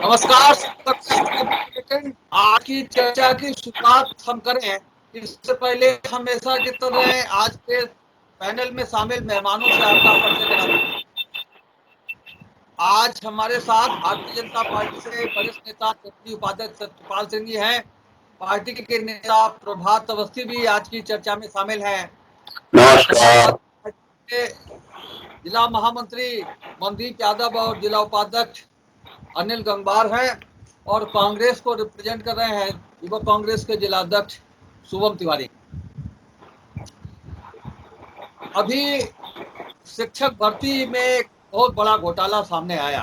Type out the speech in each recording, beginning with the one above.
नमस्कार। आज की चर्चा की शुरुआत हम करें इससे पहले हमेशा की तरह आज के पैनल में शामिल मेहमानों से आपका परिचय कराते। आज हमारे साथ भारतीय जनता पार्टी से वरिष्ठ नेता क्षेत्रीय उपाध्यक्ष सत्यपाल सिंह जी हैं। पार्टी के नेता प्रभात अवस्थी भी आज की चर्चा में शामिल हैं। नमस्कार। जिला महामंत्री मनदीप यादव और जिला उपाध्यक्ष अनिल गंगवार हैं और कांग्रेस को रिप्रेजेंट कर रहे हैं युवा कांग्रेस के जिला अध्यक्ष शुभम तिवारी। अभी शिक्षक भर्ती में एक बहुत बड़ा घोटाला सामने आया।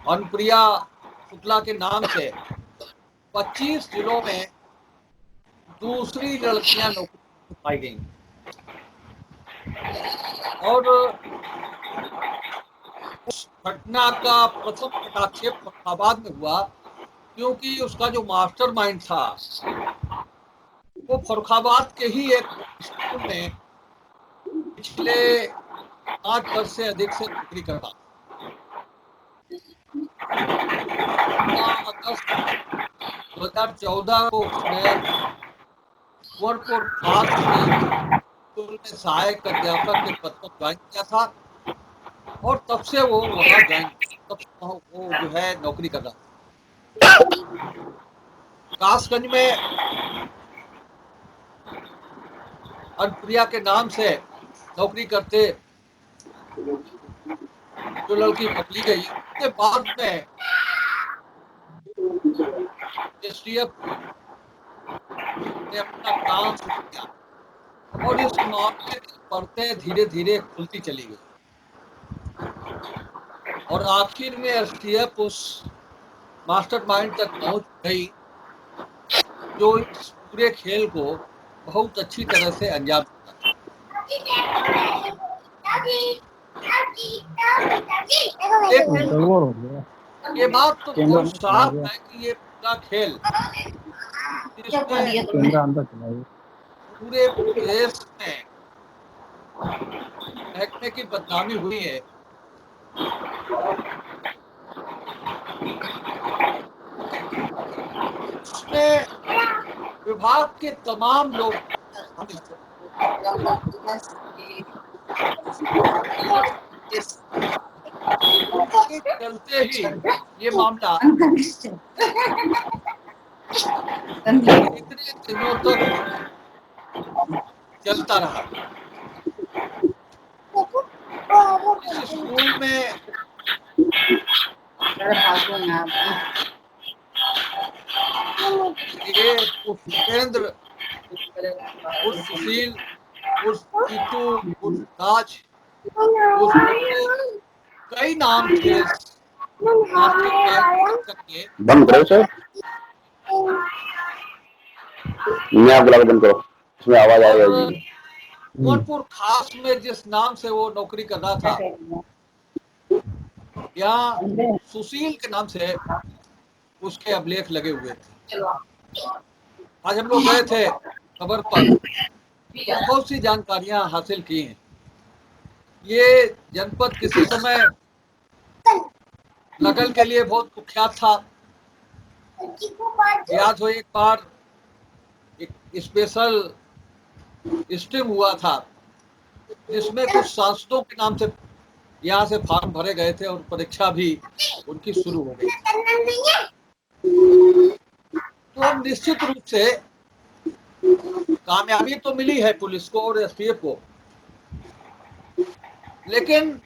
अनुप्रिया शुक्ला के नाम से 25 जिलों में दूसरी लड़कियां नौकरी पाई गई और उस घटना का प्रथम हस्तक्षेप फरुखाबाद में हुआ क्योंकि उसका जो मास्टरमाइंड था वो फरुखाबाद के ही एक स्कूल में पिछले 5 वर्ष से अधिक से नौकरी करता। अगस्त 2014 को उसने कुंवरपुर खास स्कूल में सहायक अध्यापक के पद पर ज्वाइन किया था और तब से वो वहाँ वो जो है नौकरी कर रहा था। कासगंज में अनुप्रिया के नाम से नौकरी करते जो लड़की पकड़ी गई उसके बाद में एसटीएफ ने अपना काम शुरू किया और इस मामले की परतें धीरे धीरे खुलती चली गई और आखिर में एसटीएफ उस मास्टरमाइंड तक पहुंच गई जो इस पूरे खेल को बहुत अच्छी तरह से अंजाम दिया। ये बात तो बहुत साफ है कि ये पूरा खेल पूरे देश में महकमे की बदनामी हुई है। उसमें विभाग के तमाम लोग चलते ही ये मामला इतने दिनों तक चलता रहा। इस स्कूल में ये उपेंद्र उर्फ सुशील उर्फ टीटू उर्फ राज कई नाम थे बंद करो सर। मैं आप बंद करो, इसमें आवाज आ जाएगी। कुंवरपुर खास में जिस नाम से वो नौकरी कर रहा था यहाँ सुशील के नाम से उसके अभिलेख लगे हुए थे। आज हम लोग गए थे खबर पर, बहुत सी जानकारियां हासिल की हैं। ये जनपद किसी समय नकल के लिए बहुत कुख्यात था। याद हो एक बार एक स्पेशल स्ट्रीम हुआ था जिसमें कुछ सांसदों के नाम से यहाँ से फॉर्म भरे गए थे और परीक्षा भी उनकी शुरू हो गई। तो अब निश्चित रूप से कामयाबी तो मिली है पुलिस को और एसटीएफ को, लेकिन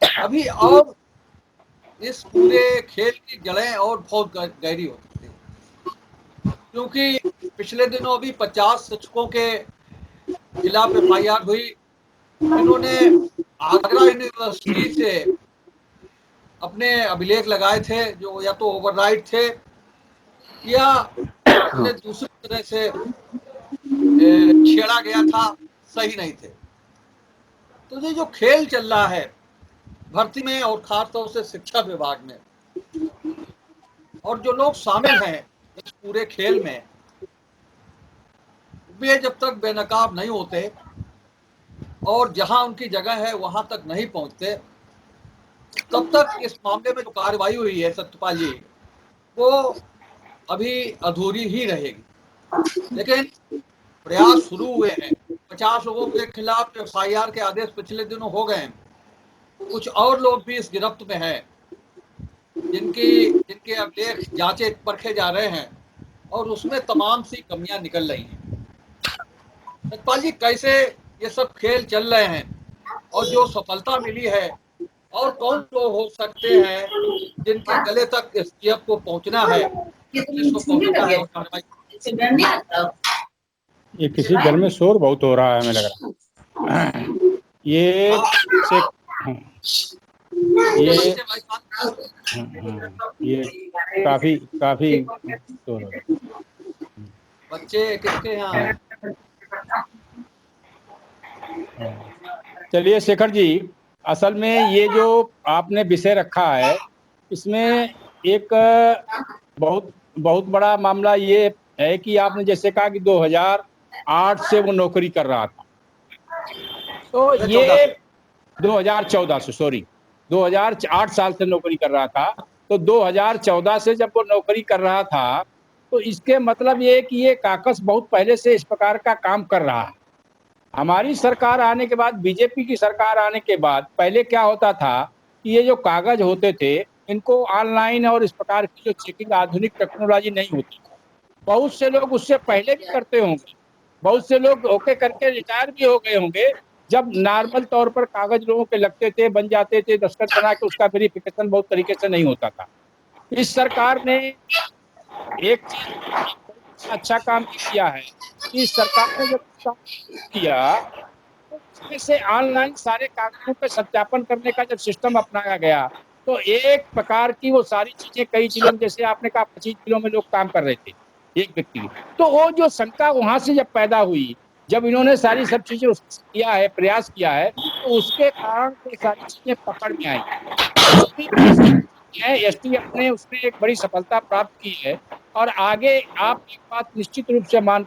अभी और इस पूरे खेल की जड़ें और बहुत गहरी हो सकती है क्योंकि पिछले दिनों अभी 50 शिक्षकों के खिलाफ एफआईआर हुई। इन्होंने आगरा यूनिवर्सिटी से अपने अभिलेख लगाए थे जो या तो ओवरराइट थे या उन्हें दूसरी तरह से छेड़ा गया था, सही नहीं थे। तो ये जो खेल चल रहा है भर्ती में और खासतौर से शिक्षा विभाग में और जो लोग शामिल हैं इस पूरे खेल में, वे जब तक बेनकाब नहीं होते और जहां उनकी जगह है वहां तक नहीं पहुंचते तब तक इस मामले में जो कार्रवाई हुई है सत्यपाल जी, वो अभी अधूरी ही रहेगी। लेकिन प्रयास शुरू हुए हैं। 50 लोगों के खिलाफ FIR के आदेश पिछले दिनों हो गए हैं। कुछ और लोग भी इस गिरफ्त में हैं, जिनके अभिलेख जांचे परखे जा रहे हैं और उसमें तमाम सी कमियां निकल रही हैं। सतपाल जी, कैसे ये सब खेल चल रहे हैं और जो सफलता मिली है, और कौन लोग हो सकते हैं जिनके गले तक STF को पहुंचना है, पुलिस को पहुंचना है और कार्रवाई। ये किसी घर में शोर बहुत हो रहा है, हमें लग रहा है। ये से हाँ, ये ये काफी काफी शोर हो रहा है। बच्चे किसके यहाँ हैं? चलिए शेखर जी, असल में ये जो आपने विषय रखा है, इसमें एक बहुत बहुत बड़ा मामला ये है कि आपने जैसे कहा कि 2008 से वो नौकरी कर रहा था, तो ये 2014 से, सॉरी 2008 साल से नौकरी कर रहा था। तो 2014 से जब वो नौकरी कर रहा था, तो इसके मतलब ये कि ये काकस बहुत पहले से इस प्रकार का काम कर रहा है। हमारी सरकार आने के बाद, बीजेपी की सरकार आने के बाद, पहले क्या होता था कि ये जो कागज होते थे, इनको ऑनलाइन और इस प्रकार की जो चेकिंग आधुनिक टेक्नोलॉजी नहीं होती। बहुत से लोग उससे पहले भी करते होंगे, बहुत से लोग ओके करके रिटायर भी हो गए होंगे, जब नॉर्मल तौर पर कागज लोगों के लगते थे, बन जाते थे, दस्तखत बना के उसका वेरिफिकेशन बहुत तरीके से नहीं होता था। इस सरकार ने एक चीज अच्छा काम किया है कि सरकार ने जब काम किया, तो उसमें से ऑनलाइन सारे कागजों पे सत्यापन करने का जब सिस्टम अपनाया गया, तो एक प्रकार की वो सारी चीजें कई जिलों में, जैसे आपने कहा 25 जिलों में लोग काम कर रहे थे एक व्यक्ति, तो वो जो शंका वहां से जब पैदा हुई, जब इन्होंने सारी सब चीजें किया है, प्रयास किया है, तो उसके कारण ये सारी चीजें पकड़ में आई। STF ने उसमें एक बड़ी सफलता प्राप्त की है। और आगे आप एक बात निश्चित रूप से मान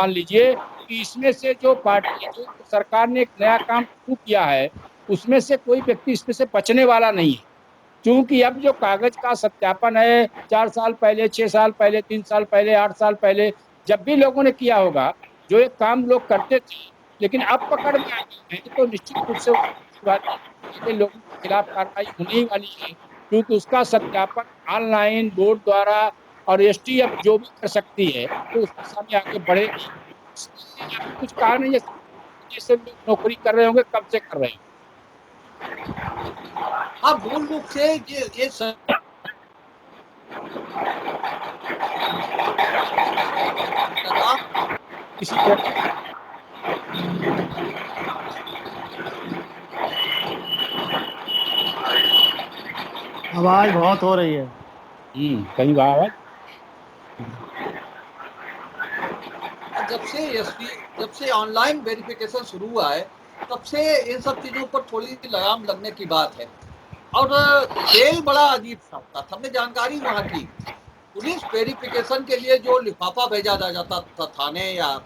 लीजिए कि इसमें से जो पार्टी, जो सरकार ने एक नया काम शुरू किया है, उसमें से कोई व्यक्ति इसमें से बचने वाला नहीं है। क्योंकि अब जो कागज का सत्यापन है, 4 साल पहले, 6 साल पहले, 3 साल पहले, 8 साल पहले जब भी लोगों ने किया होगा, जो एक काम लोग करते थे, लेकिन अब पकड़ में आ गए हैं, तो निश्चित रूप से लोगों के खिलाफ कार्रवाई होने ही वाली है। क्योंकि उसका सत्यापन ऑनलाइन बोर्ड द्वारा और STF जो भी कर सकती है, तो उसके सामने आगे बढ़ेगी। कुछ कारण है जैसे लोग नौकरी कर रहे होंगे, कब से कर रहे हैं। हाँ, मूल रूप से ये किसी तरह आवाज बहुत हो रही है। कहीं आवाज जब से ऑनलाइन वेरिफिकेशन शुरू हुआ है, तब से इन सब चीजों पर थोड़ी लगाम लगने की बात है। और खेल बड़ा अजीब सा होता था। हमने जानकारी वहाँ की, पुलिस वेरिफिकेशन के लिए जो लिफाफा भेजा जाता था थाने, या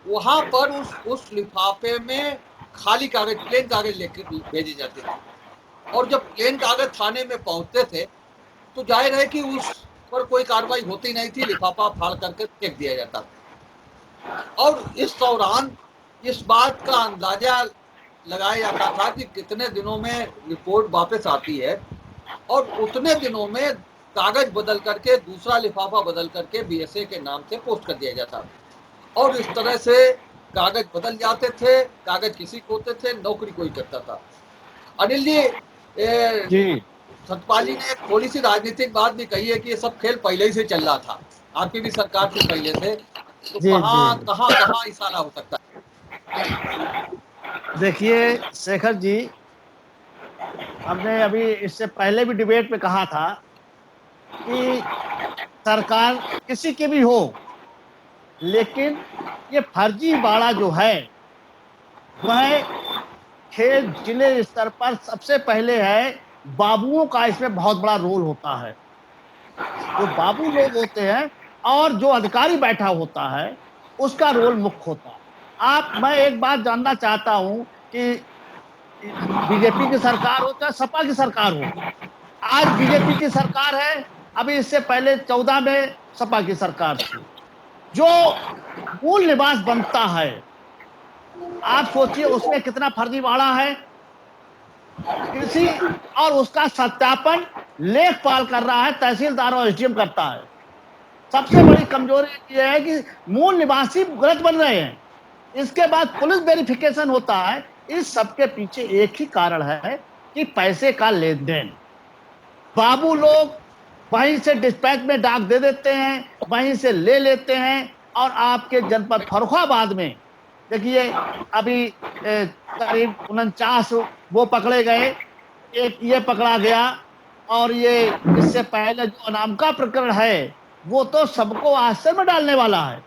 वहाँ पर उस लिफाफे में खाली कागज, प्लेन कागज लेकर भेजे जाते थे। और जब प्लेन कागज थाने में पहुंचते थे, तो जाहिर है कि उस पर कोई कार्रवाई होती नहीं थी, लिफाफा फाड़ करके फेंक दिया जाता था। और इस दौरान इस बात का अंदाजा लगाया जाता था कि कितने दिनों में रिपोर्ट वापस आती है, और उतने दिनों में कागज बदल करके, दूसरा लिफाफा बदल करके BSA के नाम से पोस्ट कर दिया जाता। और इस तरह से कागज बदल जाते थे, कागज किसी को होते थे, नौकरी कोई करता था। अनिल जी, सतपाल जी ने थोड़ी सी राजनीतिक बात भी कही है कि ये सब खेल पहले ही से चल रहा था, आपकी भी सरकार से पहले से, तो कहाँ इशारा हो सकता है? देखिए शेखर जी, हमने अभी इससे पहले भी डिबेट में कहा था कि सरकार किसी की भी हो, लेकिन ये फर्जीवाड़ा जो है वह खेल जिले स्तर पर सबसे पहले है। बाबुओं का इसमें बहुत बड़ा रोल होता है। जो बाबू लोग होते हैं और जो अधिकारी बैठा होता है, उसका रोल मुख्य होता है। मैं एक बात जानना चाहता हूं कि बीजेपी की सरकार हो चाहे सपा की सरकार हो, आज बीजेपी की सरकार है, अभी इससे पहले 14 में सपा की सरकार थी। जो मूल निवास बनता है, आप सोचिए उसमें कितना फर्जीवाड़ा है। कृषि और उसका सत्यापन लेखपाल कर रहा है, तहसीलदार और एसडीएम करता है। सबसे बड़ी कमजोरी यह है कि मूल निवासी गलत बन रहे हैं, इसके बाद पुलिस वेरिफिकेशन होता है। इस सबके पीछे एक ही कारण है कि पैसे का लेन देन। बाबू लोग वहीं से डिस्पैच में डाक दे देते हैं, वहीं से ले लेते हैं। और आपके जनपद फर्रुखाबाद में देखिए, अभी करीब 49 वो पकड़े गए, एक ये पकड़ा गया। और ये इससे पहले जो अनामका प्रकरण है, वो तो सबको आश्चर्य में डालने वाला है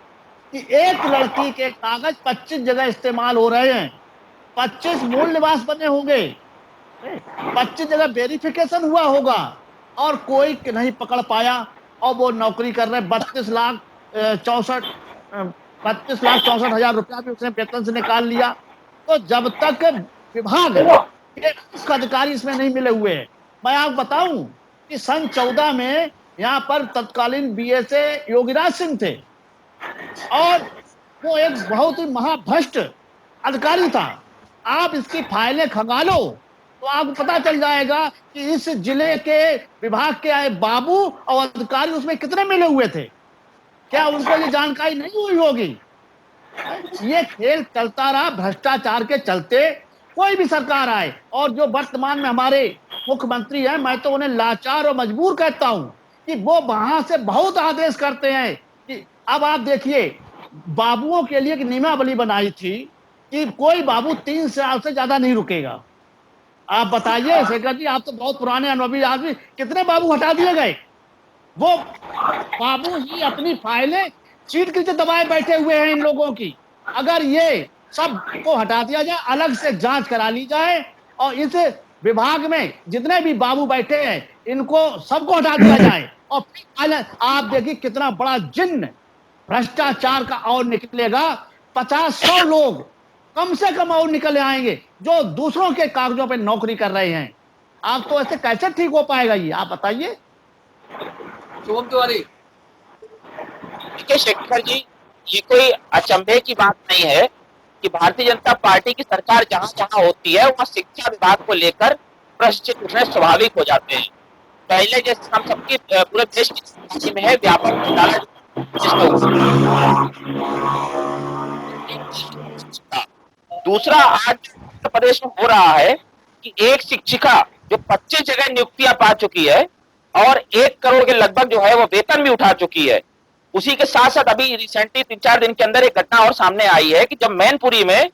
कि एक लड़की के कागज 25 जगह इस्तेमाल हो रहे हैं, 25 मूल निवास बने होंगे, 25 जगह वेरिफिकेशन हुआ होगा, और कोई नहीं पकड़ पाया। और वो नौकरी कर रहे, 32,64,हजार रुपया भी उसने वेतन से निकाल लिया। तो जब तक विभाग के अधिकारी इसमें नहीं मिले हुए हैं, मैं आपको बताऊं कि सन 14 में यहाँ पर तत्कालीन बीएसए योगीराज सिंह थे, और वो एक बहुत ही महाभ्रष्ट अधिकारी था। आप इसकी फाइलें खंगालो तो आपको पता चल जाएगा कि इस जिले के विभाग के आए बाबू और अधिकारी उसमें कितने मिले हुए थे। क्या उनको ये जानकारी नहीं हुई होगी? ये खेल चलता रहा भ्रष्टाचार के चलते, कोई भी सरकार आए। और जो वर्तमान में हमारे मुख्यमंत्री हैं, मैं तो उन्हें लाचार और मजबूर कहता हूं कि वो वहां से बहुत आदेश करते हैं कि अब आप देखिए, बाबुओं के लिए एक नियमावली बनाई थी कि कोई बाबू 3 साल से ज्यादा नहीं रुकेगा। आप बताइए शेखर जी, आप तो बहुत पुराने अनुभवी आदमी, कितने बाबू हटा दिए गए? वो बाबू ही अपनी फाइलें चीट के दबाए बैठे हुए हैं इन लोगों की। अगर ये सब को हटा दिया जाए, अलग से जांच करा ली जाए, और इस विभाग में जितने भी बाबू बैठे हैं इनको सबको हटा दिया जाए, और फिर आप देखिए कितना बड़ा जिन्न भ्रष्टाचार का और निकलेगा। 50-100 लोग कम से कम और निकल आएंगे जो दूसरों के कागजों पे नौकरी कर रहे हैं। आप तो ऐसे कैसे ठीक हो पाएगा ये, आप बताइए। शुभम तिवारी। देखिए शेखर जी, ये कोई अचंभे की बात नहीं है कि भारतीय जनता पार्टी की सरकार जहां जहां होती है वहां शिक्षा विभाग को लेकर प्रश्न उठने स्वाभाविक हो जाते हैं। पहले जैसे हम सबकी पूरे देश की में है व्यापक घोटाला, दूसरा आज उत्तर प्रदेश में हो रहा है कि एक शिक्षिका जो 25 जगह नियुक्तियां पा चुकी है और 1 करोड़ के लगभग जो है वो वेतन भी उठा चुकी है। उसी के साथ साथ अभी रिसेंटली 3-4 दिन के अंदर एक घटना और सामने आई है कि जब मैनपुरी में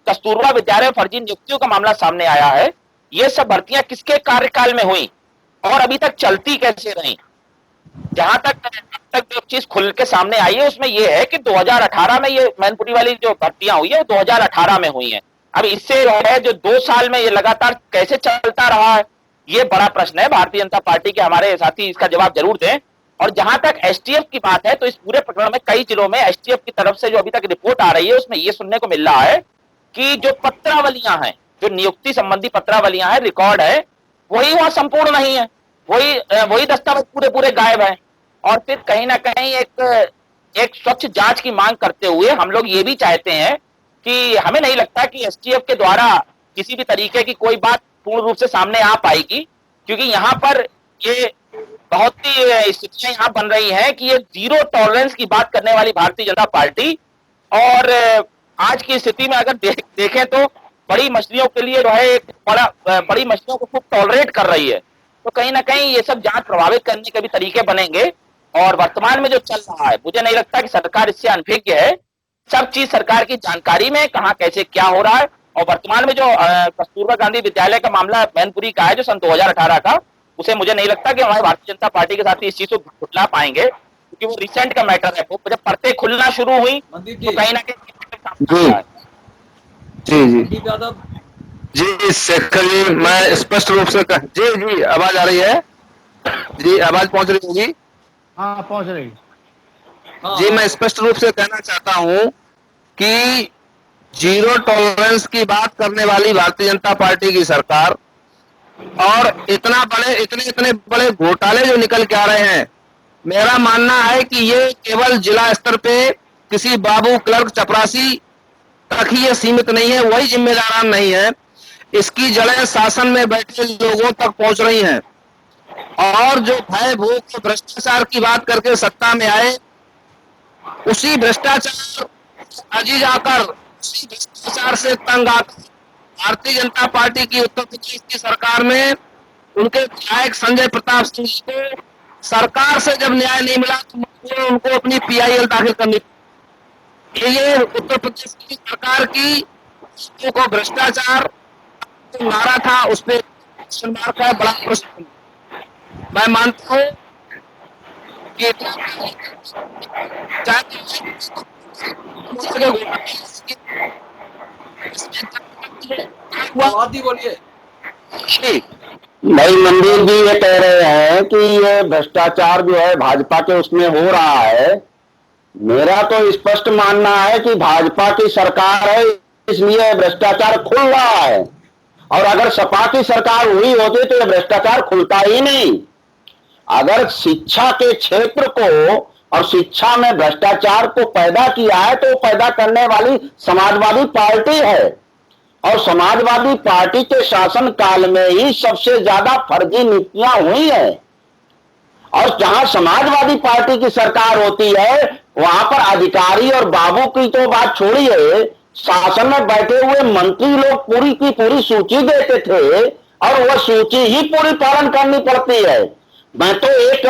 कस्तूरबा विद्यालय में फर्जी नियुक्तियों का मामला सामने आया है। ये सब भर्तियां किसके कार्यकाल में हुई और अभी तक चलती कैसे रही? जहां तक जो चीज खुल के सामने आई है उसमें यह है कि 2018 में ये मैनपुरी वाली जो भर्तियां हुई है वो 2018 में हुई है। अब इससे है जो 2 साल में ये लगातार कैसे चलता रहा है, ये बड़ा प्रश्न है। भारतीय जनता पार्टी के हमारे साथी इसका जवाब जरूर दें। और जहां तक एसटीएफ की बात है तो इस पूरे प्रकरण में कई जिलों में एसटीएफ की तरफ से जो अभी तक रिपोर्ट आ रही है उसमें यह सुनने को मिल रहा है कि जो पत्रावलियां हैं, जो नियुक्ति संबंधी पत्रावलियां हैं, रिकॉर्ड है, वही वहां संपूर्ण नहीं है, वही दस्तावेज पूरे गायब है। और फिर कहीं ना कहीं एक स्वच्छ जांच की मांग करते हुए हम लोग ये भी चाहते हैं कि हमें नहीं लगता कि एसटीएफ के द्वारा किसी भी तरीके की कोई बात पूर्ण रूप से सामने आ पाएगी, क्योंकि यहाँ पर ये बहुत ही स्थितियां यहाँ बन रही हैं कि ये जीरो टॉलरेंस की बात करने वाली भारतीय जनता पार्टी और आज की स्थिति में अगर देखें तो बड़ी मछलियों के लिए जो है एक बड़ी मछलियों को खूब टॉलरेट कर रही है। तो कहीं ना कहीं ये सब जांच प्रभावित करने के भी तरीके बनेंगे। और वर्तमान में जो चल रहा है, मुझे नहीं लगता कि सरकार इससे अनभिज्ञ है। सब चीज सरकार की जानकारी में कहां कैसे क्या हो रहा है। और वर्तमान में जो कस्तूरबा गांधी विद्यालय का मामला मैनपुरी का है जो सन 2018 का, उसे मुझे नहीं लगता कि हमारे भारतीय जनता पार्टी के साथ इस चीज को खुटला पाएंगे, क्योंकि वो रिसेंट का मैटर है। वो जब परतें खुलना शुरू हुई तो कहीं ना कहीं जी यादव जी शेखर जी, मैं स्पष्ट रूप से जी आवाज आ रही है? जी आवाज पहुंच रही होगी? हाँ पहुंच रही। जी मैं स्पष्ट रूप से कहना चाहता हूं कि जीरो टॉलरेंस की बात करने वाली भारतीय जनता पार्टी की सरकार और इतने इतने बड़े घोटाले जो निकल के आ रहे हैं, मेरा मानना है कि ये केवल जिला स्तर पे किसी बाबू क्लर्क चपरासी तक ही ये सीमित नहीं है, वही जिम्मेदारान नहीं है, इसकी जड़ें शासन में बैठे लोगों तक पहुंच रही हैं। और जो भय भूख भ्रष्टाचार की बात करके सत्ता में आए, उसी भ्रष्टाचार अजीज आकर, उसी भ्रष्टाचार से तंग आकर भारतीय जनता पार्टी की उत्तर प्रदेश की सरकार में उनके विधायक संजय प्रताप सिंह को सरकार से जब न्याय नहीं मिला तो उनको अपनी पीआईएल दाखिल करनी पड़ी। ये उत्तर प्रदेश की सरकार की को भ्रष्टाचार जो नारा था उस पर मार का बड़ा प्रश्न। मैं मानता हूं कि आवाज बोलिए। भाई मंदिर जी ये कह रहे हैं कि ये भ्रष्टाचार जो है भाजपा के उसमें हो रहा है। मेरा तो स्पष्ट मानना है कि भाजपा की सरकार है इसलिए भ्रष्टाचार खुल रहा है, और अगर सपा की सरकार हुई होती तो ये भ्रष्टाचार खुलता ही नहीं। अगर शिक्षा के क्षेत्र को और शिक्षा में भ्रष्टाचार को पैदा किया है तो पैदा करने वाली समाजवादी पार्टी है, और समाजवादी पार्टी के शासन काल में ही सबसे ज्यादा फर्जी नीतियां हुई हैं। और जहां समाजवादी पार्टी की सरकार होती है वहां पर अधिकारी और बाबू की तो बात छोड़िए, शासन में बैठे हुए मंत्री लोग पूरी की पूरी सूची देते थे और वह सूची ही पूरी पालन करनी पड़ती है। मैं तो एक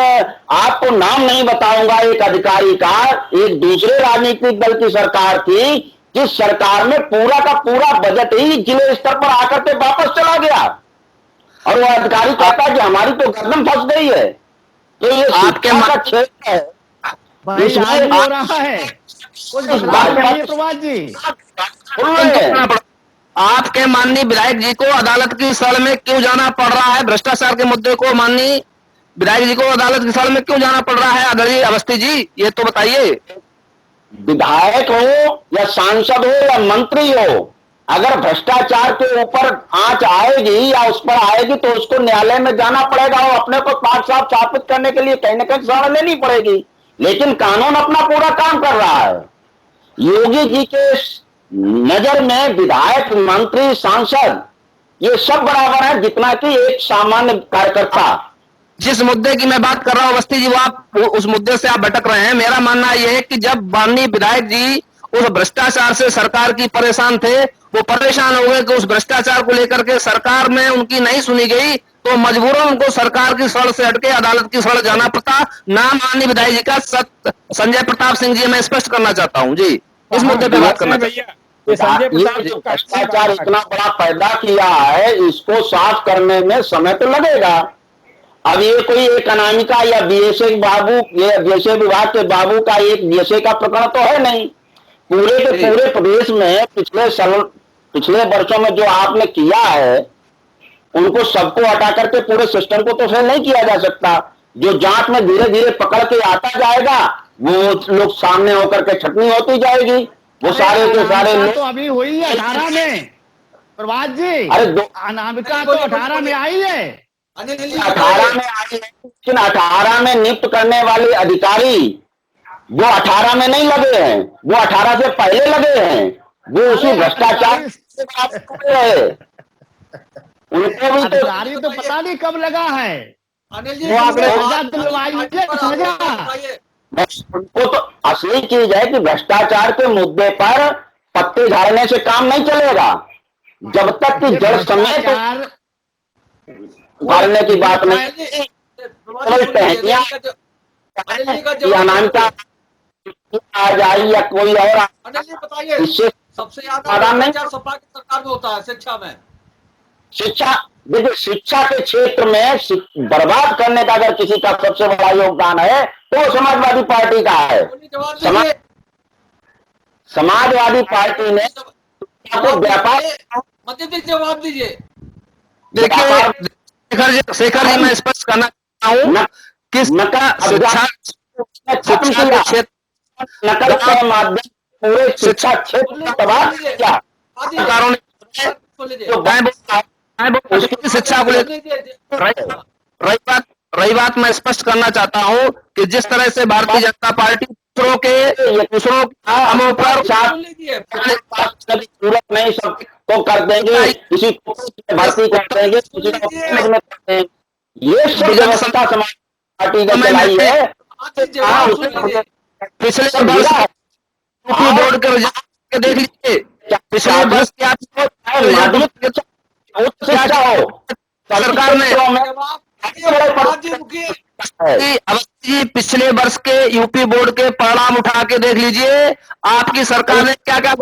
आपको नाम नहीं बताऊंगा एक अधिकारी का, एक दूसरे राजनीतिक दल की सरकार थी जिस सरकार में पूरा का पूरा बजट ही जिले स्तर पर आकर के वापस चला गया, और वो अधिकारी कहता कि हमारी तो गर्दन फंस गई है। तो ये आपके का क्षेत्र है, भाई आज हो रहा है कुछ प्रभात जी। आपके माननीय विधायक जी को अदालत की सड़ में क्यों जाना पड़ रहा है? भ्रष्टाचार के मुद्दे को माननीय विधायक जी को अदालत की सड़ में क्यों जाना पड़ रहा है? आदरणीय अवस्थी जी ये तो बताइए। विधायक हो या सांसद हो या मंत्री हो, अगर भ्रष्टाचार के ऊपर आंच आएगी या उस पर आएगी तो उसको न्यायालय में जाना पड़ेगा और अपने को पाक साफ साबित करने के लिए कहीं ना कहीं सजा लेनी पड़ेगी। लेकिन कानून अपना पूरा काम कर रहा है। योगी जी के नजर में विधायक, मंत्री, सांसद ये सब बराबर है जितना कि एक सामान्य कार्यकर्ता। जिस मुद्दे की मैं बात कर रहा हूं अवस्थी जी, वो आप उस मुद्दे से आप भटक रहे हैं। मेरा मानना यह है कि जब माननीय विधायक जी उस भ्रष्टाचार से सरकार की परेशान थे, वो परेशान हो गए कि उस भ्रष्टाचार को लेकर के सरकार में उनकी नहीं सुनी गई, तो मजबूरन उनको सरकार की सड़ से हटके अदालत की सड़ जाना पड़ता। नाम माननीय विधायक जी का संजय प्रताप सिंह जी, मैं स्पष्ट करना चाहता हूँ जी, इस मुद्दे पे बात करना भैया। ये संजय प्रताप ये भ्रष्टाचार इतना बड़ा पैदा किया है, इसको साफ करने में समय तो लगेगा। अब ये कोई एक अनामिका या बीएसए बाबू, ये बीएसए विभाग के बाबू का एक बीएसए का प्रकरण तो है नहीं। पूरे के पूरे प्रदेश में पिछले वर्षों में जो आपने किया है उनको सबको हटा करके पूरे सिस्टम को तो फेल नहीं किया जा सकता। जो जांच में धीरे धीरे पकड़ के आता जाएगा वो लोग सामने होकर के छटनी होती जाएगी। वो सारे के सारे तो अभी हुई है 18 में प्रभात जी। अरे अनामिका तो 18 में आई है, 18 में आई है, लेकिन 18 में नियुक्त करने वाले अधिकारी वो 18 में नहीं लगे हैं, वो 18 से पहले लगे हैं। वो उसी भ्रष्टाचार से रहे, उनको भी अधिकारी तो पता नहीं कब लगा है। अनिल जी वो आपने उनको तो असली चीज है कि भ्रष्टाचार के मुद्दे पर पत्ते झाड़ने से काम नहीं चलेगा। जब तक कि जड़ समेत उखाड़ने की बात नहीं। अनामिका आ जाए या कोई और अनिल जी बताइए, इससे सबसे ज्यादा भ्रष्टाचार सपा की सरकार में होता है शिक्षा में। शिक्षा, देखिए शिक्षा के क्षेत्र में बर्बाद करने का अगर किसी का सबसे बड़ा योगदान है तो वो समाजवादी पार्टी का है। समाजवादी पार्टी ने व्यापार, जवाब दीजिए। देखिए शेखर जी, मैं स्पष्ट करना चाहता हूँ कि नकल के माध्यम पूरे शिक्षा क्षेत्र को तबाह किया सरकारों ने उसकी शिक्षा को लेकर। रही बात मैं स्पष्ट करना चाहता हूं कि जिस तरह से भारतीय जनता पार्टी दूसरों के कामों पर जरूरत नहीं, सब को कर देंगे, किसी को भर्ती कर देंगे, किसी को कर देंगे, ये सब व्यवस्था समाज पार्टी ने चलाई है। पिछले वर्ष यूपी बोर्ड के रिजल्ट के देख लीजिए, पिछले वर्ष क्या माध्यमिक शिक्षा हो, सरकार ने अवस्थी जी पिछले वर्ष के यूपी बोर्ड के परिणाम उठा के देख लीजिए, आपकी सरकार ने क्या क्या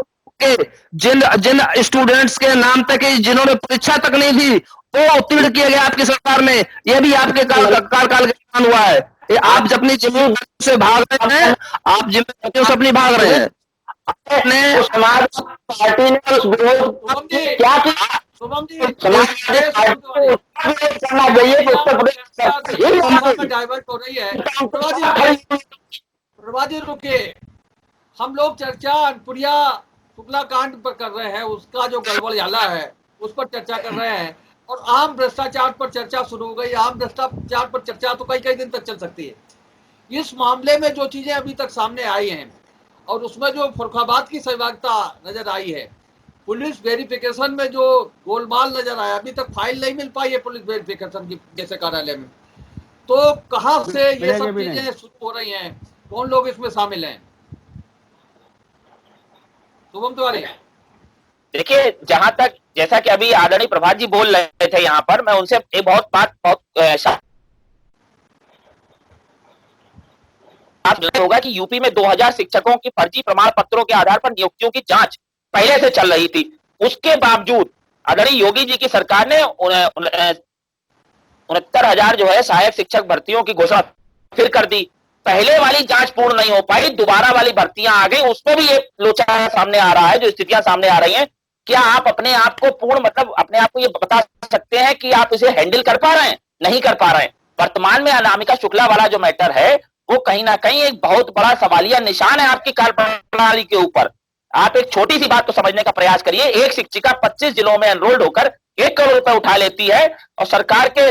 जिन स्टूडेंट्स के नाम तक जिन्होंने परीक्षा तक नहीं दी वो उत्तीर्ण किए गए आपकी सरकार में। ये भी आपके कार्यकाल के दौरान हुआ है। ये आप अपनी जिम्मेदारी से भाग रहे हैं, आप जिम्मेदारियों से अपनी भाग रहे हैं। अपने समाज पार्टी ने उस विरोध क्या किया, समाजवादी पार्टी को करना चाहिए कि उत्तर प्रदेश डाइवर्ट हो रही है। प्रभाजी रुके, हम लोग चर्चा अनपुरिया शुक्ला कांड पर कर रहे हैं, उसका जो गड़बड़झाला है उस पर चर्चा कर रहे हैं, और आम भ्रष्टाचार पर चर्चा शुरू हो गई। आम भ्रष्टाचार पर चर्चा तो कई दिन तक चल सकती है। इस मामले में जो चीजें अभी तक सामने आई हैं और उसमें जो फरुखाबाद की सहभागिता नजर आई है, पुलिस वेरिफिकेशन में जो गोलमाल नजर आया, अभी तक फाइल नहीं मिल पाई है पुलिस वेरिफिकेशन की जैसे कार्यालय में, तो कहां से ये सब चीजें शुरू हो रही हैं, कौन लोग इसमें शामिल हैं? शुभम तिवारी। देखिए, जहां तक जैसा कि अभी आदरणीय प्रभात जी बोल रहे थे यहाँ पर, मैं उनसे एक बहुत होगा कि यूपी में 2000 शिक्षकों की फर्जी प्रमाण पत्रों के आधार पर नियुक्तियों की जांच पहले से चल रही थी। उसके बावजूद आदरणीय योगी जी की सरकार ने 69,000 जो है सहायक शिक्षक भर्तियों की घोषणा फिर कर दी। पहले वाली जांच पूर्ण नहीं हो पाई, दोबारा वाली भर्तियां आ गई, उसमें भी ये लोचा सामने आ रहा है, जो स्थितियां सामने आ रही हैं। क्या आप अपने आप को पूर्ण अपने आप को ये बता सकते हैं कि आप इसे हैंडल कर पा रहे हैं? नहीं कर पा रहे हैं। वर्तमान में अनामिका शुक्ला वाला जो मैटर है वो कहीं ना कहीं एक बहुत बड़ा सवालिया निशान है आपकी कार्यप्रणाली के ऊपर। आप एक छोटी सी बात को समझने का प्रयास करिए। एक शिक्षिका 25 जिलों में एनरोल्ड होकर 1 करोड़ रुपए उठा लेती है और सरकार के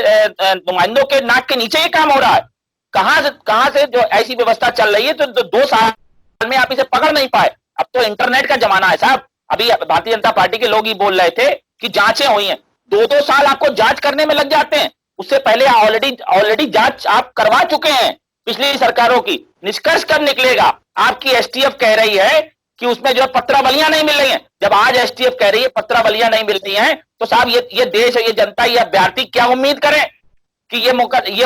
नुमाइंदों के नाक के नीचे ये काम हो रहा है। कहां से जो ऐसी व्यवस्था चल रही है, तो 2 साल में आप इसे पकड़ नहीं पाए। अब तो इंटरनेट का जमाना है साहब। अभी भारतीय जनता पार्टी के लोग ही बोल रहे थे कि जांचें हुई हैं, 2-2 साल आपको जांच करने में लग जाते हैं। उससे पहले ऑलरेडी जांच आप करवा चुके हैं पिछली सरकारों की। निष्कर्ष कब निकलेगा? आपकी एसटीएफ कह रही है कि उसमें जो पत्रावलियां नहीं मिल रही हैं। जब आज एसटीएफ कह रही है पत्रावलियां नहीं मिल रही हैं, तो साहब ये देश, ये जनता, ये अभ्यर्थी क्या उम्मीद करें कि ये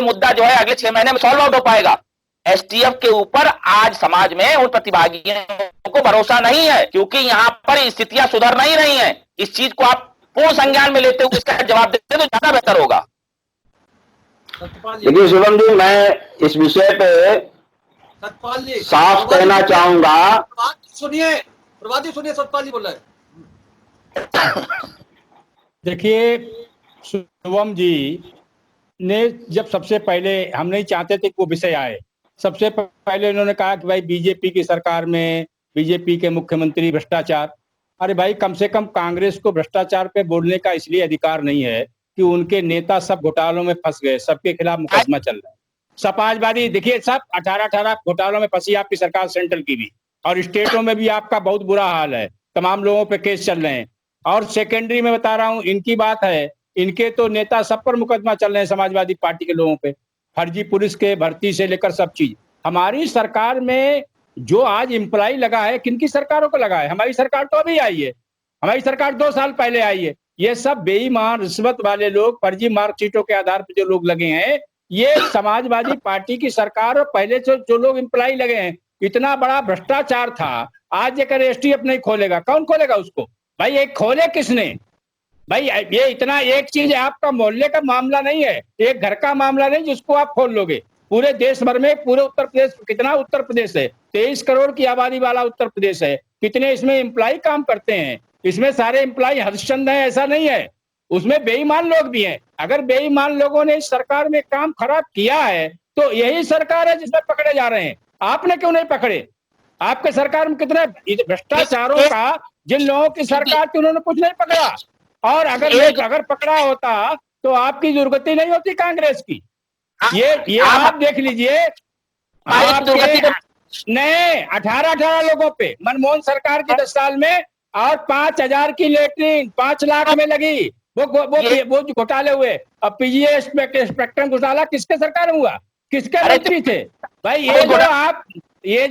मुद्दा जो है अगले 6 महीने में सॉल्व आउट हो पाएगा? एसटीएफ के ऊपर आज समाज में उन प्रतिभागियों को भरोसा नहीं है, क्योंकि यहां पर स्थितियां सुधर नहीं रही हैं। इस चीज को आप पूर्ण संज्ञान में लेते हुए इसका जवाब देते तो ज्यादा बेहतर होगा। देखिए शुभम जी, मैं इस विषय पे सतपाल जी साफ कहना चाहूंगा। सुनिए प्रभात जी, सुनिए सतपाल जी बोल रहे हैं। देखिए, शुभम जी ने जब सबसे पहले, हम नहीं चाहते थे कि वो विषय आए, सबसे पहले उन्होंने कहा कि भाई बीजेपी की सरकार में बीजेपी के मुख्यमंत्री भ्रष्टाचार। अरे भाई, कम से कम कांग्रेस को भ्रष्टाचार पे बोलने का इसलिए अधिकार नहीं है कि उनके नेता सब घोटालों में फंस गए, सबके खिलाफ मुकदमा चल रहा है। समाजवादी देखिए सब 18 घोटालों में फंसी आपकी सरकार, सेंट्रल की भी, और स्टेटों में भी आपका बहुत बुरा हाल है। तमाम लोगों पे केस चल रहे हैं। और सेकेंडरी में बता रहा हूं, इनकी बात है, इनके तो नेता सब पर मुकदमा चल रहे हैं समाजवादी पार्टी के लोगों पे, फर्जी पुलिस के भर्ती से लेकर सब चीज। हमारी सरकार में जो आज एम्प्लॉय लगा है, किनकी सरकारों को लगा है? हमारी सरकार तो अभी आई है, हमारी सरकार 2 साल पहले आई है। ये सब बेईमान रिश्वत वाले लोग, फर्जी मार्कशीटों के आधार पर जो लोग लगे हैं, ये समाजवादी पार्टी की सरकार और पहले से जो लोग एम्प्लॉय लगे हैं। इतना बड़ा भ्रष्टाचार था, आज अगर एसटीएफ नहीं खोलेगा, कौन खोलेगा उसको? भाई एक खोले किसने? भाई ये इतना एक चीज है, आपका मोहल्ले का मामला नहीं है, एक घर का मामला नहीं जिसको आप खोल लोगे। पूरे देश भर में, पूरे उत्तर प्रदेश, कितना उत्तर प्रदेश है? 23 करोड़ की आबादी वाला उत्तर प्रदेश है। कितने इसमें एम्प्लॉय काम करते हैं? इसमें सारे एम्प्लॉय हरिश्चंद्र है ऐसा नहीं है, उसमें बेईमान लोग भी हैं। अगर बेईमान लोगों ने इस सरकार में काम खराब किया है तो यही सरकार है जिसमें पकड़े जा रहे हैं। आपने क्यों नहीं पकड़े? आपके सरकार में कितने भ्रष्टाचारों का, जिन लोगों की सरकार थी उन्होंने कुछ नहीं पकड़ा, और अगर पकड़ा होता तो आपकी दुर्गति नहीं होती कांग्रेस की। ये आप देख लीजिए, आपके नए 18 लोगों पे मनमोहन सरकार की 10 साल में, और 5,000 की लेटरिन 5 लाख में लगी, वो घोटाले हुए। अब पीजीए स्पेक्ट्रम घोटाला किसके सरकार में हुआ, किसके मंत्री थे भाई? ये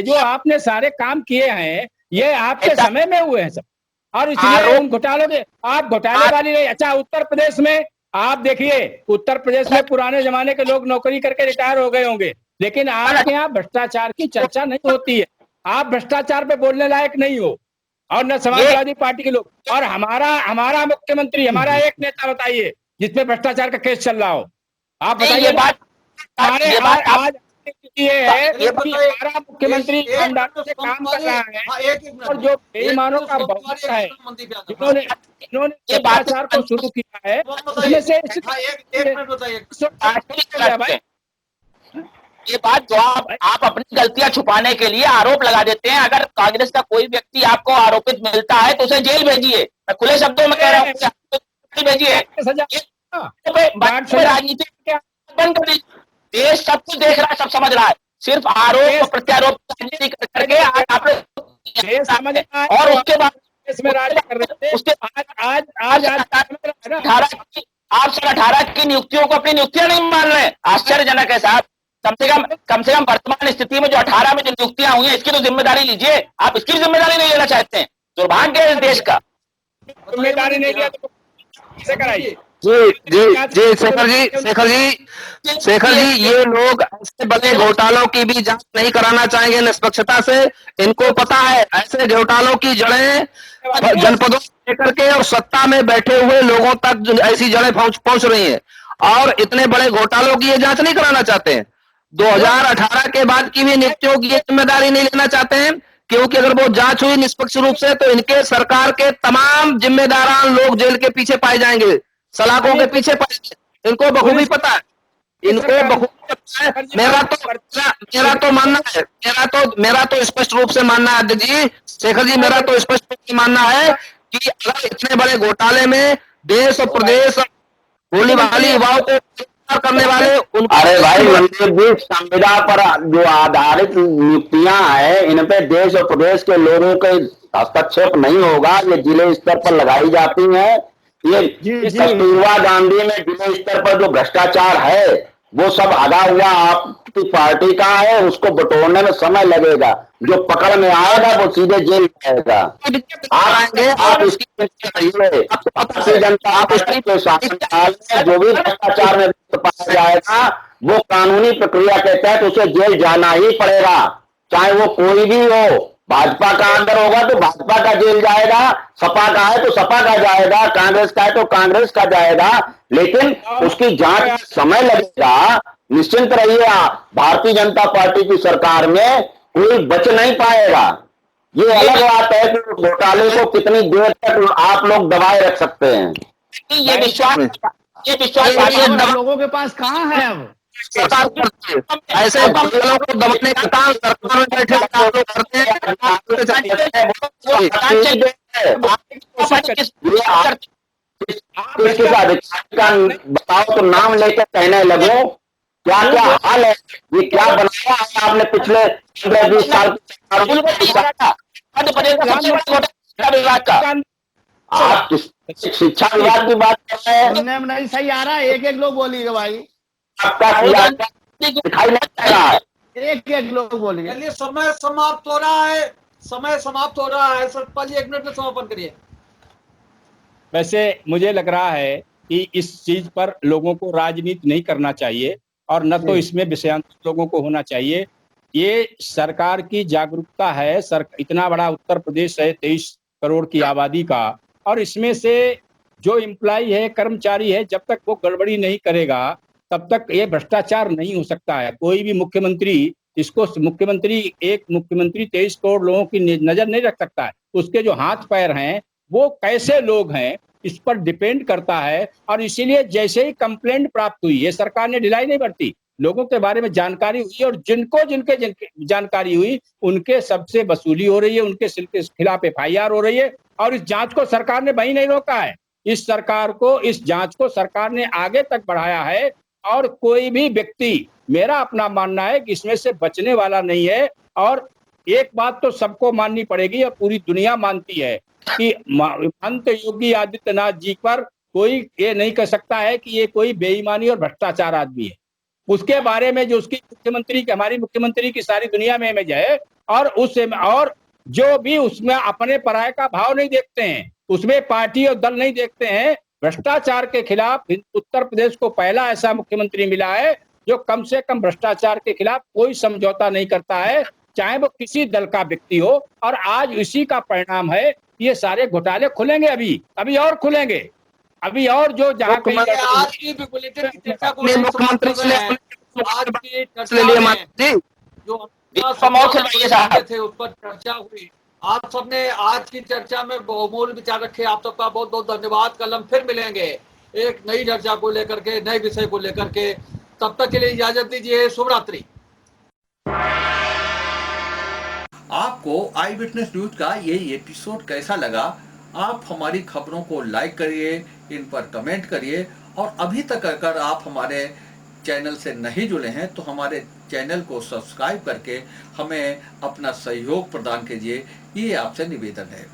जो आपने सारे काम किए हैं, ये आपके समय में हुए हैं सब, और इसलिए उन घोटालों के आप घोटाले वाली नहीं। अच्छा, उत्तर प्रदेश में आप देखिए, उत्तर प्रदेश में पुराने जमाने के लोग नौकरी करके रिटायर हो गए होंगे, लेकिन आपके यहाँ भ्रष्टाचार की चर्चा नहीं होती है। आप भ्रष्टाचार पे बोलने लायक नहीं हो, और न समाजवादी पार्टी के लोग। और हमारा मुख्यमंत्री, हमारा एक नेता बताइए जिसमें भ्रष्टाचार का केस चल रहा हो, आप बताइए। आज ये है कि हमारा मुख्यमंत्री ईमानदारी से काम कर रहा है, और जो बेईमानों का बहुत है, जिन्होंने भ्रष्टाचार को शुरू किया है, उसमें से भाई ये बात जो आप अपनी गलतियां छुपाने के लिए आरोप लगा देते हैं। अगर कांग्रेस का कोई व्यक्ति आपको आरोपित मिलता है तो उसे जेल भेजिए। मैं खुले शब्दों में कह रहा हूँ, भेजिए। राजनीति बंद कर दीजिए। देश सब कुछ देख रहा है, सब समझ रहा है। सिर्फ आरोप प्रत्यारोप राजनीति करके आप लोग, और उसके बाद उसके आज 18 की नियुक्तियों को अपनी नियुक्तियां नहीं मान रहे। आश्चर्यजनक है साहब। कम से कम वर्तमान स्थिति में जो 18 में जो नियुक्तियां हुई हैं, इसकी तो जिम्मेदारी लीजिए। आप इसकी जिम्मेदारी नहीं लेना चाहते हैं, दुर्भाग्य है इस देश का। जिम्मेदारी नहीं लिया तो कैसे कराइए? जी शेखर जी, ये लोग ऐसे बड़े घोटालों की भी जांच नहीं कराना चाहेंगे निष्पक्षता से। इनको पता है ऐसे घोटालों की जड़ें जनपदों से लेकर के और सत्ता में बैठे हुए लोगों तक ऐसी जड़ें पहुंच रही हैं, और इतने बड़े घोटालों की ये जांच नहीं कराना चाहते हैं। 2018 के बाद की भी नियुक्तियों की जिम्मेदारी नहीं लेना चाहते हैं, क्योंकि अगर वो जांच हुई निष्पक्ष रूप से तो इनके सरकार के तमाम जिम्मेदारान लोग जेल के पीछे पाए जाएंगे, सलाखों के पीछे पाए जाएंगे। इनको बखूबी पता है, इनको बखूबी पता है। मेरा तो स्पष्ट रूप से मानना है अध्यक्ष जी, शेखर जी, मेरा तो स्पष्ट रूप से मानना है कि अगर इतने बड़े घोटाले में देश और प्रदेश भोली भाली युवाओं को करने वाले अरे भाई मंत्री जी, संविदा पर जो आधारित नियुक्तियां हैं, इन पे देश और प्रदेश के लोगों के हस्तक्षेप नहीं होगा। ये जिले स्तर पर लगाई जाती हैं। ये कस्तूरबा गांधी में जिले स्तर पर जो भ्रष्टाचार है वो सब आधा हुआ आपकी पार्टी का है, उसको बटोरने में समय लगेगा। जो पकड़ में आएगा वो सीधे जेल जाएगा। आप उसकी जनता, आप उसकी जो भी भ्रष्टाचार में पाया जाएगा वो कानूनी प्रक्रिया के तहत उसे जेल जाना ही पड़ेगा, चाहे वो कोई भी हो। भाजपा का अंदर होगा तो भाजपा का जेल जाएगा, सपा का है तो सपा का जाएगा, कांग्रेस का है तो कांग्रेस का जाएगा, लेकिन उसकी जांच में समय लगेगा। निश्चिंत रहिए, भारतीय जनता पार्टी की सरकार में कोई बच नहीं पाएगा। ये अलग बात है कि घोटाले को कितनी देर तक आप लोग दबाए रख सकते हैं। ये विश्वास लोगों के पास कहाँ है अब? ऐसे घोटालों को दबाने का काम सरकार में बैठे लोग करते हैं। बताओ तो नाम लेकर कहने लगो, क्या क्या हाल है, ये क्या बनाया है आपने पिछले 15-20 साल आप शिक्षा विभाग की बात कर रहे हैं। सुनने में नहीं सही आ रहा है, एक लोग बोलिएगा भाई, आपका दिखाई नहीं दे रहा है। एक लोग बोलिए। चलिए, समय समाप्त हो रहा है, समय समाप्त हो रहा है। सतपाल जी 1 मिनट में समापन करिए। वैसे मुझे लग रहा है कि इस चीज पर लोगों को राजनीति नहीं करना चाहिए, और न तो इसमें विषयांतर लोगों को होना चाहिए। ये सरकार की जागरूकता है। इतना बड़ा उत्तर प्रदेश है, 23 करोड़ की आबादी का, और इसमें से जो एम्प्लॉय है, कर्मचारी है, जब तक वो गड़बड़ी नहीं करेगा तब तक ये भ्रष्टाचार नहीं हो सकता है। कोई भी मुख्यमंत्री एक मुख्यमंत्री 23 करोड़ लोगों की नजर नहीं रख सकता है। उसके जो हाथ पैर हैं वो कैसे लोग हैं इस पर डिपेंड करता है, और इसीलिए जैसे ही कंप्लेंट प्राप्त हुई, ये सरकार ने ढिलाई नहीं बरती, लोगों के बारे में जानकारी हुई और जिनके जानकारी हुई उनके सबसे वसूली हो रही है, उनके खिलाफ FIR हो रही है। और इस जांच को सरकार ने वहीं नहीं रोका है, इस जांच को सरकार ने आगे तक बढ़ाया है। और कोई भी व्यक्ति, मेरा अपना मानना है कि इसमें से बचने वाला नहीं है। और एक बात तो सबको माननी पड़ेगी और पूरी दुनिया मानती है कि महंत योगी आदित्यनाथ जी पर कोई ये नहीं कह सकता है कि ये कोई बेईमानी और भ्रष्टाचार आदमी है। उसके बारे में जो उसकी हमारी मुख्यमंत्री की सारी दुनिया में इमेज है, और जो भी उसमें अपने पराये का भाव नहीं देखते हैं, उसमें पार्टी और दल नहीं देखते हैं। भ्रष्टाचार के खिलाफ उत्तर प्रदेश को पहला ऐसा मुख्यमंत्री मिला है जो कम से कम भ्रष्टाचार के खिलाफ कोई समझौता नहीं करता है, चाहे वो किसी दल का व्यक्ति हो। और आज इसी का परिणाम है, ये सारे घोटाले खुलेंगे, अभी और खुलेंगे, अभी और जो जहां कहीं आज की बुलेटिन की चर्चा को मुख्यमंत्री आज की चर्चा में जो थे उस पर चर्चा हुई। आप सबने आज की चर्चा में बहुमूल्य विचार रखे, आप सबका बहुत बहुत धन्यवाद। कल हम फिर मिलेंगे एक नई चर्चा को लेकर के, नए विषय को लेकर के। तब तक के लिए इजाजत दीजिए, शुभ रात्रि। आपको आई विटनेस न्यूज का ये एपिसोड कैसा लगा? आप हमारी खबरों को लाइक करिए, इन पर कमेंट करिए, और अभी तक अगर आप हमारे चैनल से नहीं जुड़े हैं तो हमारे चैनल को सब्सक्राइब करके हमें अपना सहयोग प्रदान कीजिए, ये आपसे निवेदन है।